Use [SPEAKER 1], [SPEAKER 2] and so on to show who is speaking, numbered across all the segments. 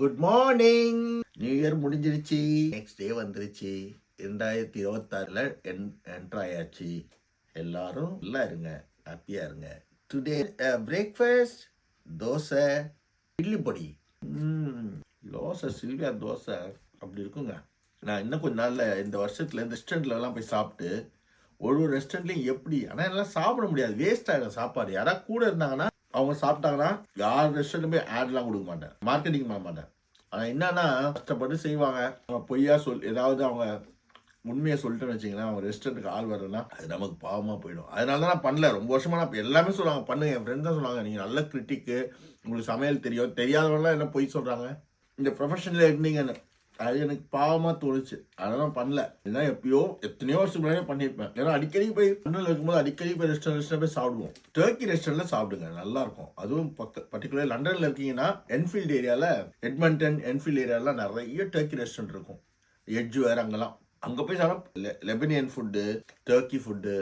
[SPEAKER 1] Good morning. New year முடிஞ்சிருச்சு, next day வந்துருச்சு. 2026ல enter ஆயாச்சு. எல்லாரும் நல்லா இருங்க, ஹாப்பியா இருங்க. டுடே பிரேக்ஃபாஸ்ட் தோசை, இட்லி பொடி. தோசை சில்வியா தோசை அப்படி இருக்குங்க. நான் இன்னும் கொஞ்ச நாள்ல இந்த வருஷத்துல இந்த ரெஸ்டாரண்ட்லாம் போய் சாப்பிட்டு ஒரு ரெஸ்டாரண்ட்லையும் எப்படி, ஆனால் எல்லாம் சாப்பிட முடியாது, வேஸ்ட் ஆகிடும் சாப்பாடு. யாராவது கூட இருந்தாங்கன்னா அவங்க சாப்பிட்டாங்கன்னா யார் ரெஸ்டாரண்ட் போய் ஆட்லாம் கொடுக்க மாட்டேன், மார்க்கெட்டிங் பண்ண மாட்டேன். ஆனால் என்னன்னா கஷ்டப்பட்டு செய்வாங்க. அவங்க பொய்யா ஏதாவது அவங்க உண்மையை சொல்லிட்டேன்னு வச்சிங்கன்னா அவங்க ரெஸ்டாரண்ட்டுக்கு ஆள் வரலன்னா அது நமக்கு பாவமாக போயிடும். அதனால தான் நான் பண்ணல. ரொம்ப வருஷமா நான் எல்லாமே சொல்லுவாங்க பண்ணுங்க. என் ஃப்ரெண்ட் தான் சொல்லுவாங்க, நீங்கள் நல்ல கிரிட்டிக்கு, உங்களுக்கு சமையல் தெரியும், தெரியாதவங்களாம் என்ன பொய் சொல்கிறாங்க. இந்த ப்ரொஃபஷனில் இருந்தீங்கன்னு அது எனக்கு பாவமாக தோணுச்சு. அதெல்லாம் பண்ணல. ஏன்னா எப்பயோ எத்தனையோ வருஷம் முன்னாடியே பண்ணியிருப்பேன். ஏன்னா அடிக்கடி போய் லண்டனில் இருக்கும்போது அடிக்கடி போய் ரெஸ்டாரண்ட் போய் சாப்பிடுவோம். டர்க்கி ரெஸ்டாரண்ட்ல சாப்பிடுங்க, நல்லா இருக்கும். அதுவும் பர்டிகுலர் லண்டன்ல இருக்கீங்கன்னா என்ஃபீல்டு ஏரியாவில், எட்மண்டன் என்ஃபீல்டு ஏரியாலாம் நிறைய டர்க்கி ரெஸ்டாரண்ட் இருக்கும். எட்ஜ் வேற அங்கெல்லாம் அங்கே போய் சாப்பிட லெபனியன் ஃபுட்டு, டர்க்கி ஃபுட்டு,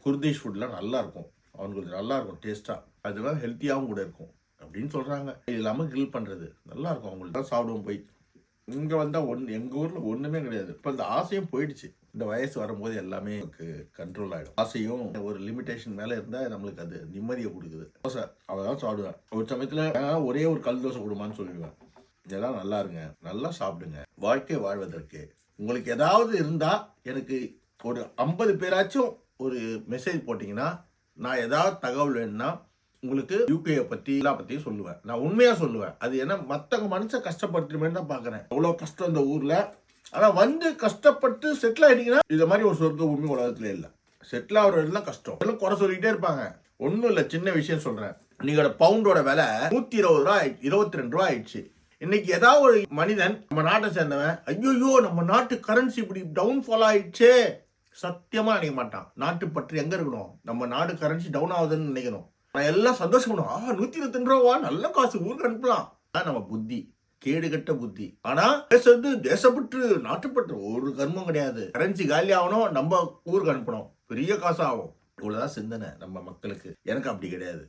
[SPEAKER 1] குர்திஷ் ஃபுட்லாம் நல்லா இருக்கும். அவங்களுக்கு நல்லா இருக்கும் டேஸ்ட்டாக. அதெல்லாம் ஹெல்த்தியாகவும் கூட இருக்கும் அப்படின்னு சொல்கிறாங்க. இது இல்லாமல் கிரில் பண்ணுறது நல்லா இருக்கும். அவங்களுக்கு தான் சாப்பிடுவோம் போய். இங்கே வந்தால் எங்கள் ஊரில் ஒன்றுமே கிடையாது. இப்போ இந்த ஆசையும் போயிடுச்சு. இந்த வயசு வரும்போது எல்லாமே கண்ட்ரோல் ஆகிடும். ஆசையும் ஒரு லிமிட்டேஷன் மேலே இருந்தால் நம்மளுக்கு அது நிம்மதியை கொடுக்குது. தோசை அவ்வளோதான் சாப்பிடுவேன். ஒரு சமயத்தில் ஒரே ஒரு கல் தோசை கொடுமான்னு சொல்லிடுவேன். இதெல்லாம் நல்லா இருங்க, நல்லா சாப்பிடுங்க. வாழ்க்கை வாழ்வதற்கு உங்களுக்கு ஏதாவது இருந்தால் எனக்கு ஒரு 50 பேராச்சும் ஒரு மெசேஜ் போட்டிங்கன்னா நான் ஏதாவது தகவல் வேணும்னா உங்களுக்கு யூகேயை பற்றி எல்லா பற்றியும் சொல்லுவேன். நான் உண்மையாக சொல்லுவேன். அது ஏன்னா மற்றவங்க மனுஷன் கஷ்டப்படுத்துமே தான் பார்க்குறேன். அவ்வளோ கஷ்டம் இந்த ஊரில். ஆனால் வந்து கஷ்டப்பட்டு செட்டில் ஆகிட்டீங்கன்னா இந்த மாதிரி ஒரு சொர்க்க பூமி உலகத்துல இல்லை. செட்டில் ஆகிறதுலாம் கஷ்டம். எல்லாம் குறை சொல்லிக்கிட்டே இருப்பாங்க. ஒன்றும் இல்லை, சின்ன விஷயம் சொல்கிறேன். நீங்களோட பவுண்டோட விலை 120 ரூபா, 22 ரூபா ஆயிடுச்சு. இன்னைக்கு ஏதாவது ஒரு மனிதன் நம்ம நாட்டை சேர்ந்தவன் ஐயோ நம்ம நாட்டு கரன்சி இப்படி டவுன்ஃபால் ஆயிடுச்சே சத்தியமா நினைக்க மாட்டான். நாட்டு பற்றி எங்க இருக்கணும், நம்ம நாடு கரன்சி டவுன் ஆகுதுன்னு நினைக்கணும். நான் எல்லாம் சந்தோஷப்படும். 122 ரூபா நல்ல காசு, ஊருக்கு அனுப்பலாம். நம்ம புத்தி கேடுகட்ட புத்தி. ஆனா பேசுறது தேசப்பற்று, நாட்டுப்பற்று ஒரு கர்மம் கிடையாது. கரன்சி காலி ஆகணும், நம்ம ஊருக்கு அனுப்பணும், பெரிய காசு ஆகும். இவ்வளவுதான் சிந்தனை நம்ம மக்களுக்கு. எனக்கு அப்படி கிடையாது.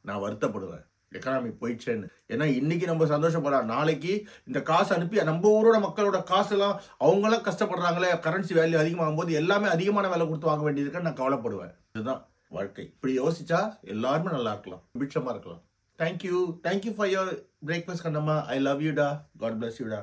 [SPEAKER 1] நான் வருத்தப்படுவேன் எக்கனாமி போயிடுச்சேன்னு. ஏன்னா இன்னைக்கு நம்ம சந்தோஷப்படுறோம், நாளைக்கு இந்த காசு அனுப்பி நம்ம ஊரோட மக்களோட காசுலாம் அவங்களாம் கஷ்டப்படுறாங்களே, கரன்சி வேல்யூ அதிகமாகும் போது எல்லாமே அதிகமான விலை கொடுத்து வாங்க வேண்டியதுக்கு நான் கவலைப்படுவேன். இதுதான் வாழ்க்கை. இப்படி யோசிச்சா எல்லாருமே நல்லா இருக்கலாம், பிட்சமா இருக்கலாம். Thank you for your breakfast Kannamma. I love you டா. காட் பிளஸ் யூ டா.